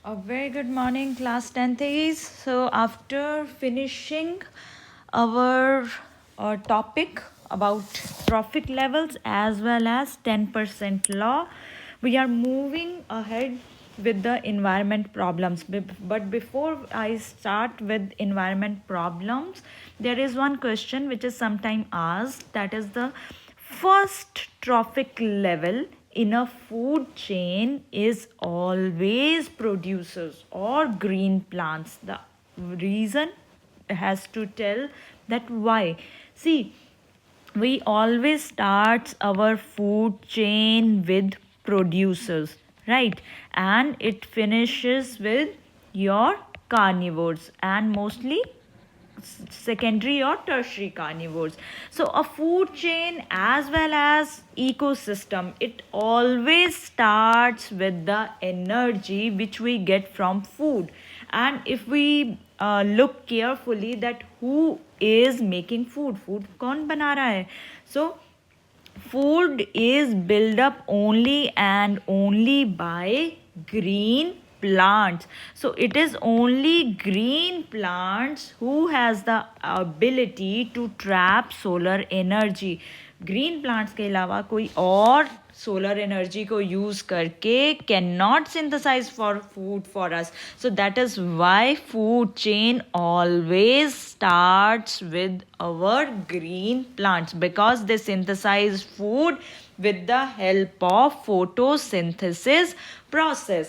A very good morning, class 10th. So, after finishing our topic about trophic levels as well as 10% law, we are moving ahead with the environment problems. But before I start with environment problems, there is one question which is sometimes asked, that is the first trophic level in a food chain is always producers or green plants. The reason has to tell that why. See, we always start our food chain with producers, right? And it finishes with your carnivores and mostly secondary or tertiary carnivores. So a food chain as well as ecosystem, it always starts with the energy which we get from food. And if we look carefully that who is making food कौन बना रहा है, so food is built up only and only by green plants. So it is only green plants who has the ability to trap solar energy. Green plants के अलावा कोई और solar energy को use करके can not synthesize for food for us. So that is why food chain always starts with our green plants because they synthesize food with the help of photosynthesis process.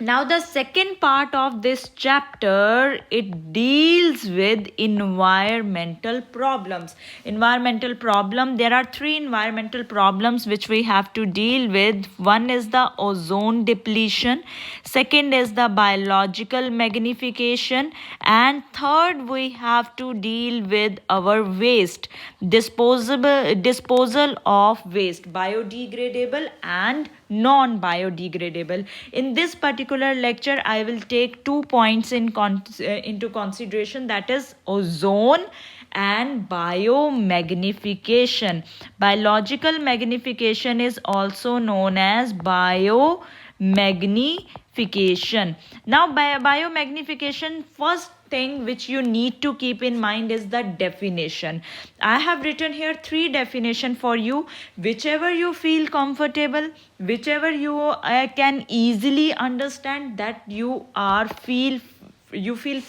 Now the second part of this chapter, it deals with environmental problems. Environmental problem, there are three environmental problems which we have to deal with. One is the ozone depletion, second is the biological magnification, and third we have to deal with our waste, disposal of waste, biodegradable and non-biodegradable. In this particular lecture, I will take 2 points into consideration, that is ozone and biomagnification. Biological magnification is also known as biomagnification. Now, biomagnification, first thing which you need to keep in mind is the definition. I have written here 3 definition for you. Whichever you feel comfortable, whichever you can easily understand, that you feel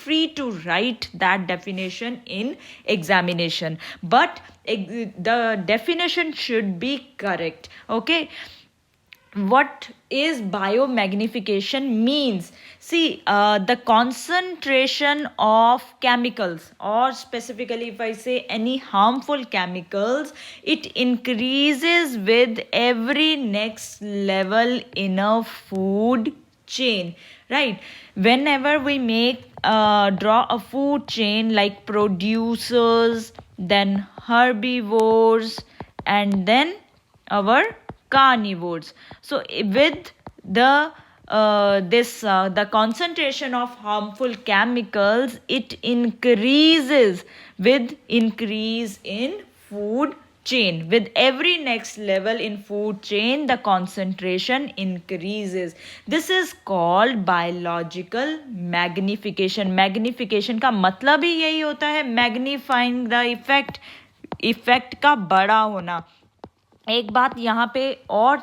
free to write that definition in examination, but the definition should be correct. Okay, what is biomagnification means? See, the concentration of chemicals, or specifically if I say any harmful chemicals, it increases with every next level in a food chain, right? Whenever we draw a food chain like producers, then herbivores, and then our carnivores. So with the the concentration of harmful chemicals, it increases with increase in food chain. With every next level in food chain, the concentration increases. This is called biological magnification. Magnification का मतलब ही यही होता है, magnifying the effect का बड़ा होना. एक बात यहाँ पे और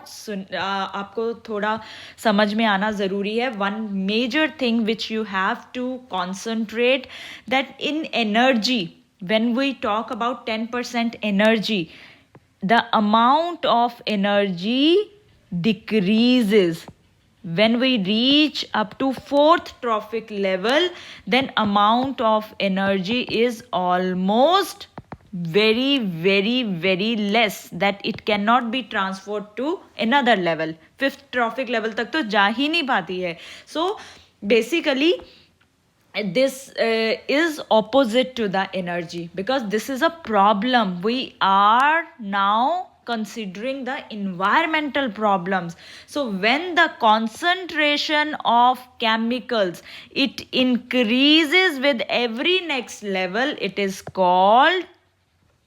आपको थोड़ा समझ में आना ज़रूरी है. One major thing which you have to concentrate, that in energy, when we talk about 10% energy, the amount of energy decreases. When we reach up to 4th trophic level, then amount of energy is almost very less, that it cannot be transferred to another level. 5th trophic level तक तो जा ही नहीं पाती है. So basically this is opposite to the energy, because this is a problem. We are now considering the environmental problems. So when the concentration of chemicals, it increases with every next level, it is called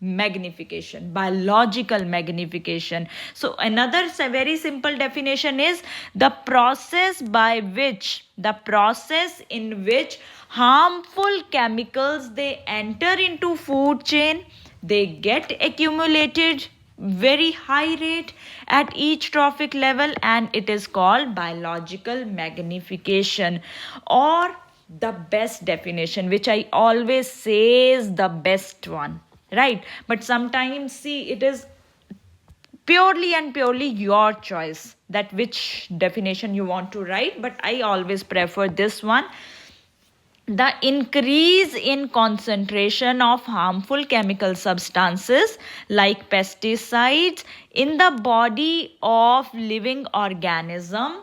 magnification, biological magnification. So another very simple definition is the process in which harmful chemicals they enter into food chain, they get accumulated very high rate at each trophic level, and it is called biological magnification. Or the best definition, which I always say is the best one, right? But sometimes, see, it is purely and purely your choice that which definition you want to write, but I always prefer this one. The increase in concentration of harmful chemical substances like pesticides in the body of living organism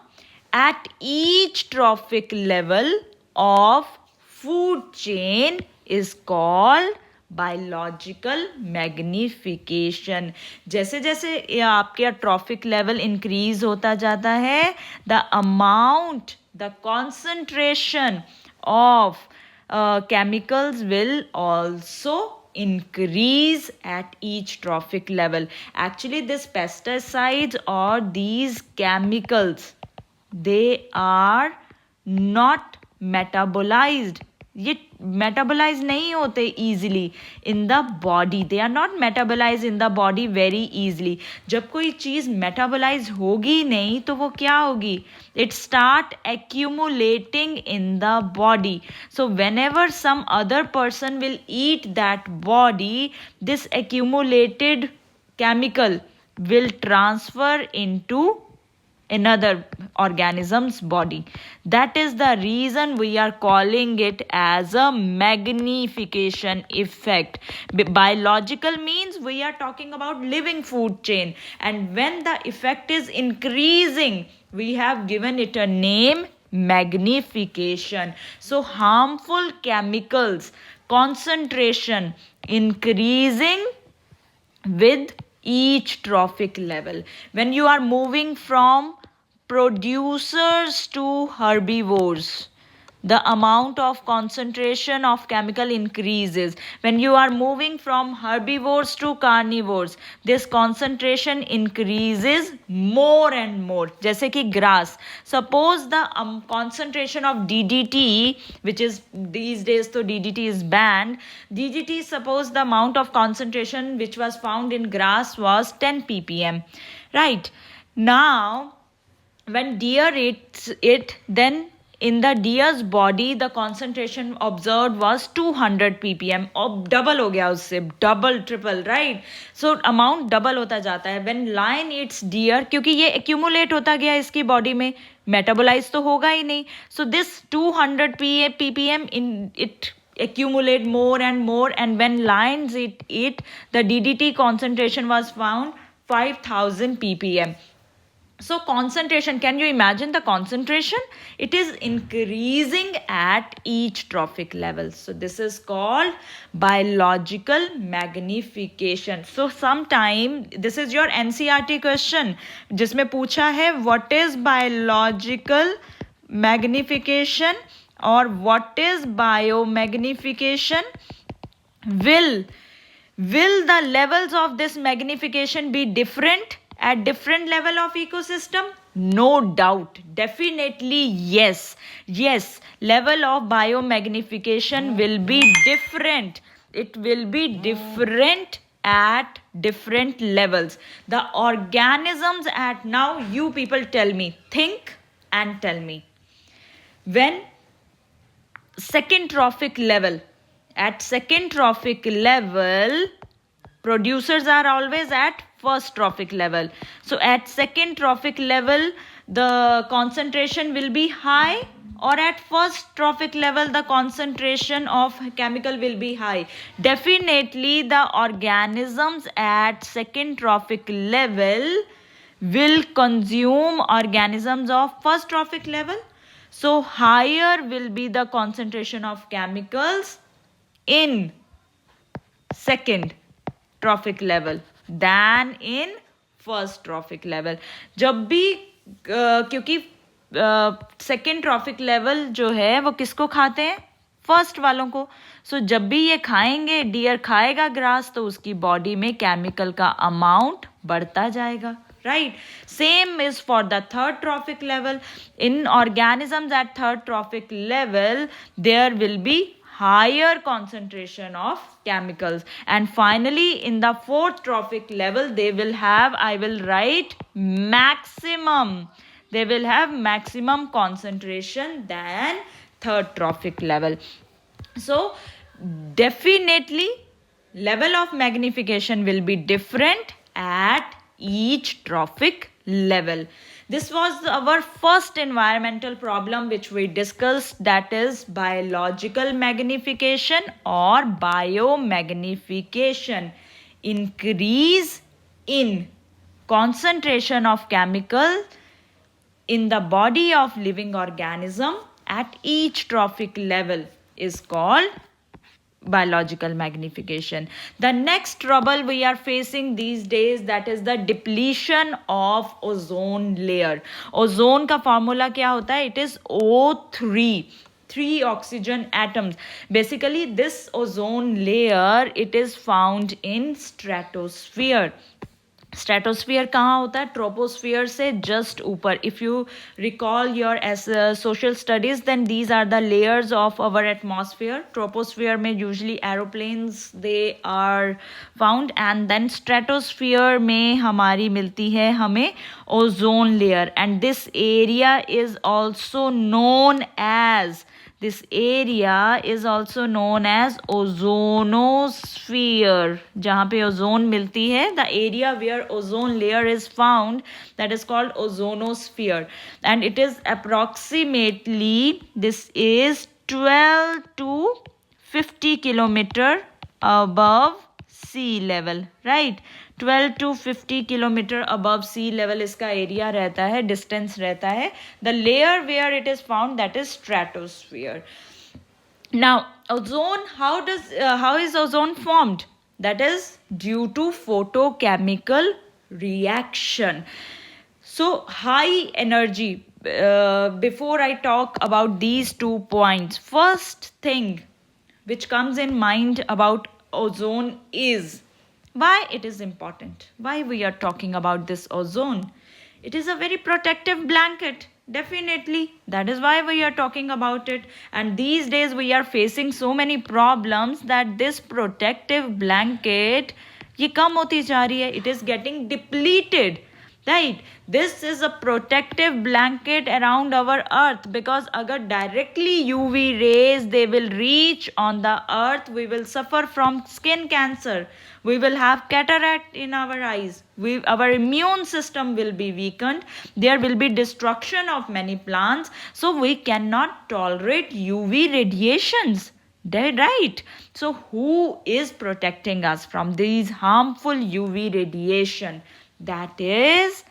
at each trophic level of food chain is called biological magnification. जैसे जैसे आपके trophic level increase होता जाता है, the amount, the concentration of chemicals will also increase at each trophic level. Actually, this pesticides or these chemicals, they are not metabolized. ये metabolize नहीं होते easily in the body, they are not metabolize in the body very easily. जब कोई चीज़ metabolise होगी नहीं तो वो क्या होगी, it start accumulating in the body. So whenever some other person will eat that body, this accumulated chemical will transfer into another organism's body. That is the reason we are calling it as a magnification effect. Biological means we are talking about living food chain, and when the effect is increasing, we have given it a name, magnification. So harmful chemicals concentration increasing with each trophic level. When you are moving from producers to herbivores, the amount of concentration of chemical increases. When you are moving from herbivores to carnivores, this concentration increases more and more. जैसे कि grass. Suppose the concentration of DDT, which is these days so DDT is banned. DDT, suppose the amount of concentration which was found in grass was 10 ppm. Right. Now, when deer eats it, then in the deer's body the concentration observed was 200 ppm. अब double हो गया उससे, double triple, right. So amount double होता जाता है. When lion Yeats dear, क्योंकि ये accumulate होता गया इसकी बॉडी में, मेटाबोलाइज तो होगा ही नहीं. So this 200 ppm in it accumulate more and more, and when lions eat the DDT concentration was found 5000 ppm. So concentration, can you imagine the concentration? It is increasing at each trophic level. So this is called biological magnification. So sometime this is your NCERT question जिसमें पूछा है what is biological magnification or what is biomagnification? Will the levels of this magnification be different at different level of ecosystem? No doubt, definitely yes. Level of biomagnification will be different. It will be different at different levels. The organisms at, now you people tell me, think and tell me, when second trophic level, at second trophic level, producers are always at first trophic level. So at second trophic level, the concentration will be high, or at first trophic level, the concentration of chemical will be high. Definitely the organisms at second trophic level will consume organisms of first trophic level. So higher will be the concentration of chemicals in second trophic level than in first trophic level. जब भी क्योंकि second trophic level जो है वो किसको खाते हैं, first वालों को. सो जब भी ये खाएंगे, डियर खाएगा ग्रास, तो उसकी बॉडी में केमिकल का अमाउंट बढ़ता जाएगा. Right? Same is for the third trophic level. In organisms at third trophic level, there will be higher concentration of chemicals. And finally, in the fourth trophic level, they will have, I will write maximum. They will have maximum concentration than third trophic level. So, definitely, level of magnification will be different at each trophic level. This was our first environmental problem which we discussed, that is biological magnification or biomagnification. Increase in concentration of chemical in the body of living organism at each trophic level is called biological magnification. The next trouble we are facing these days, that is the depletion of ozone layer. Ozone का formula क्या होता है? It is O3. 3 oxygen atoms. Basically this ozone layer, it is found in stratosphere. Stratosphere कहाँ होता है? Troposphere से just ऊपर. If you recall your social studies, then these are the layers of our atmosphere. Troposphere में usually aeroplanes they are found, and then stratosphere में हमारी मिलती है हमें ozone layer. And this area is also known as, this area is also known as ozonosphere. जहाँ पे ozone मिलती है, the area where ozone layer is found, that is called ozonosphere. And it is approximately, this is 12 to 50 kilometer above sea level, right? 12 to 50 kilometer above sea level इसका area रहता है, distance रहता है. The layer where it is found, that is stratosphere. Now ozone, how is ozone formed? That is due to photochemical reaction. So high energy, before I talk about these 2 points, first thing which comes in mind about ozone is why it is important, why we are talking about this ozone. It is a very protective blanket, definitely, that is why we are talking about it. And these days we are facing so many problems that this protective blanket ये कम होती जा रही है, it is getting depleted, right? This is a protective blanket around our earth, because agar directly UV rays they will reach on the earth, we will suffer from skin cancer, we will have cataract in our eyes, our immune system will be weakened, there will be destruction of many plants, so we cannot tolerate UV radiations. Right? So who is protecting us from these harmful UV radiation? That is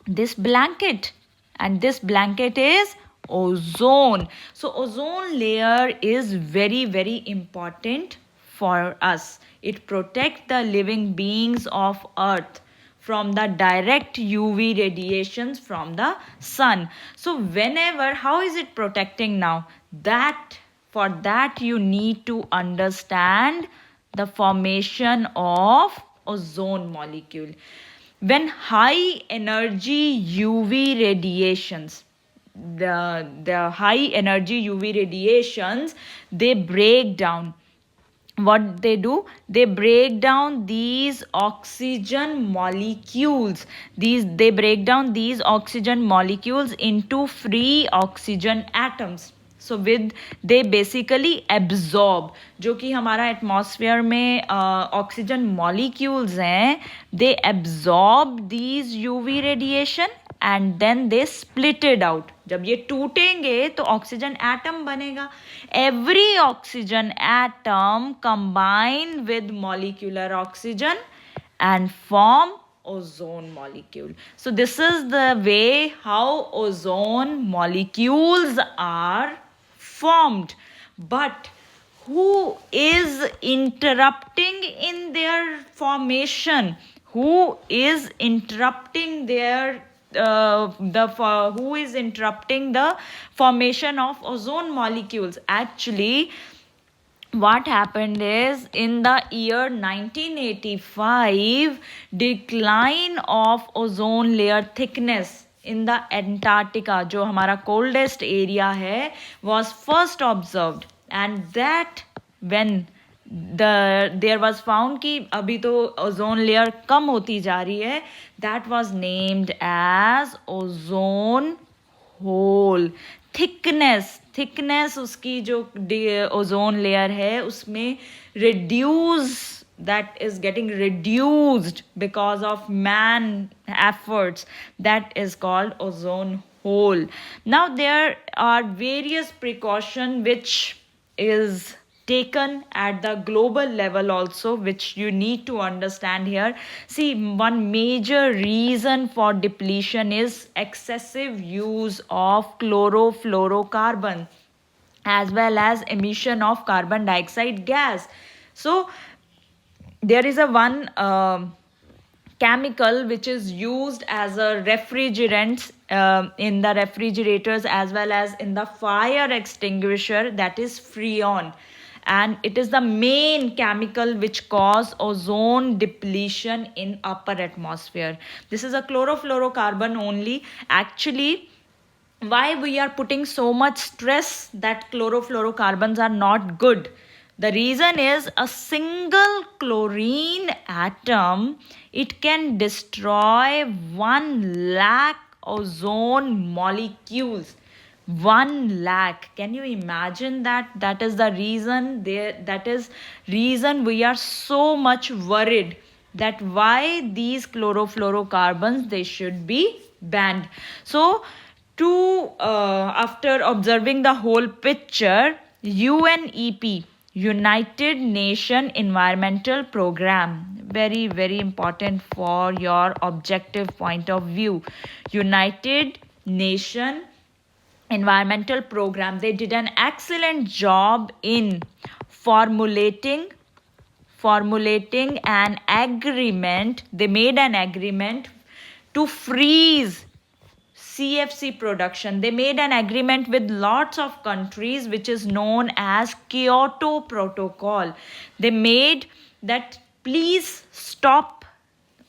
this blanket, and this blanket is ozone. So ozone layer is very, very important for us. It protects the living beings of earth from the direct UV radiations from the sun. So whenever, how is it protecting now? For that you need to understand the formation of ozone molecule. When high energy UV radiations, the high energy UV radiations, they break down. What they do? They break down these oxygen molecules. They break down these oxygen molecules into free oxygen atoms. So they basically absorb, जो कि हमारा atmosphere में oxygen molecules हैं, they absorb these UV radiation and then they split it out. जब ये टूटेंगे तो oxygen atom बनेगा. Every oxygen atom combine with molecular oxygen and form ozone molecule. So this is the way how ozone molecules are formed. But who is interrupting in their formation? Who is interrupting their who is interrupting the formation of ozone molecules? Actually, what happened is, in the year 1985, decline of ozone layer thickness in the Antarctica, जो हमारा coldest area है, was first observed, and that when there was found कि अभी तो ozone layer कम होती जा रही है, that was named as ozone hole. Thickness उसकी जो ओजोन लेयर है उसमें that is getting reduced because of man efforts, that is called ozone hole. Now there are various precautions which is taken at the global level also, which you need to understand here. See, one major reason for depletion is excessive use of chlorofluorocarbon as well as emission of carbon dioxide gas. So there is a one chemical which is used as a refrigerant in the refrigerators as well as in the fire extinguisher, that is freon, and it is the main chemical which cause ozone depletion in upper atmosphere. This is a chlorofluorocarbon only. Actually, why we are putting so much stress that chlorofluorocarbons are not good? The reason is, a single chlorine atom, it can destroy 1 lakh ozone molecules. 1 lakh. Can you imagine that? That is the reason reason we are so much worried that why these chlorofluorocarbons, they should be banned. So after observing the whole picture, UNEP, United Nation Environmental Program, very very important for your objective point of view. United Nation Environmental Program, they did an excellent job in formulating an agreement. They made an agreement to freeze CFC production. They made an agreement with lots of countries which is known as Kyoto Protocol. They made that please stop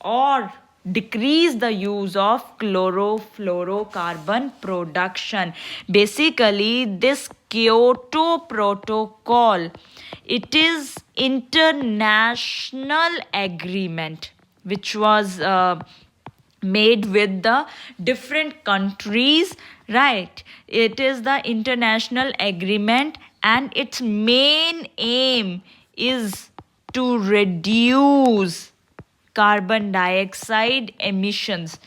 or decrease the use of chlorofluorocarbon production. Basically, this Kyoto Protocol, it is international agreement which was made with the different countries, right? It is the international agreement, and its main aim is to reduce carbon dioxide emissions.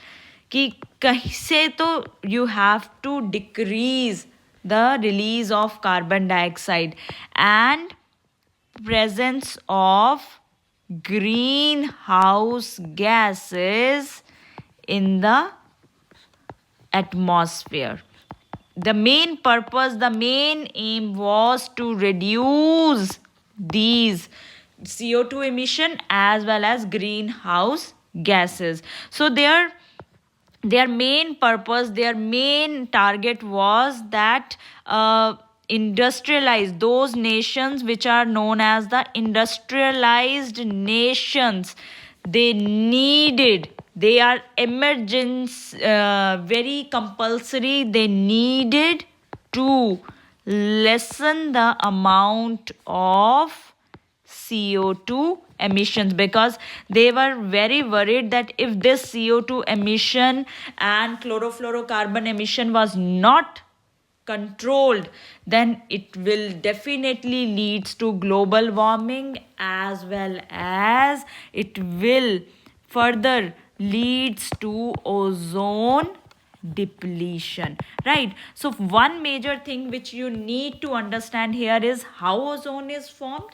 कि कहीं से तो you have to decrease the release of carbon dioxide and presence of greenhouse gases in the atmosphere. The main purpose, the main aim was to reduce these CO2 emission as well as greenhouse gases. So their main purpose, their main target was that industrialize those nations which are known as the industrialized nations. They are emergency, very compulsory. They needed to lessen the amount of CO2 emissions, because they were very worried that if this CO2 emission and chlorofluorocarbon emission was not controlled, then it will definitely leads to global warming, as well as it will further leads to ozone depletion, right? So one major thing which you need to understand here is how ozone is formed,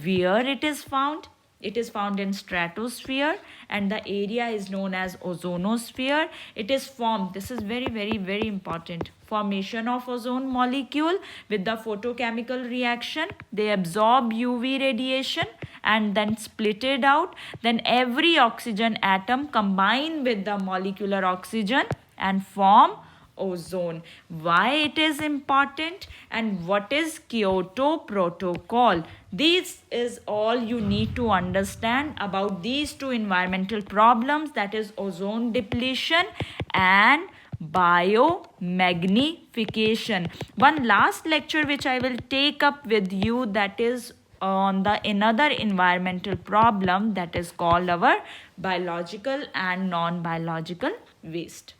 where it is found. It is found in stratosphere, and the area is known as ozonosphere. It is formed, this is very very very important, formation of ozone molecule with the photochemical reaction. They absorb UV radiation and then split it out. Then every oxygen atom combine with the molecular oxygen and form ozone. Why it is important and what is Kyoto Protocol? This is all you need to understand about these two environmental problems, that is ozone depletion and biomagnification. One last lecture which I will take up with you, that is on the another environmental problem, that is called our biological and non-biological waste.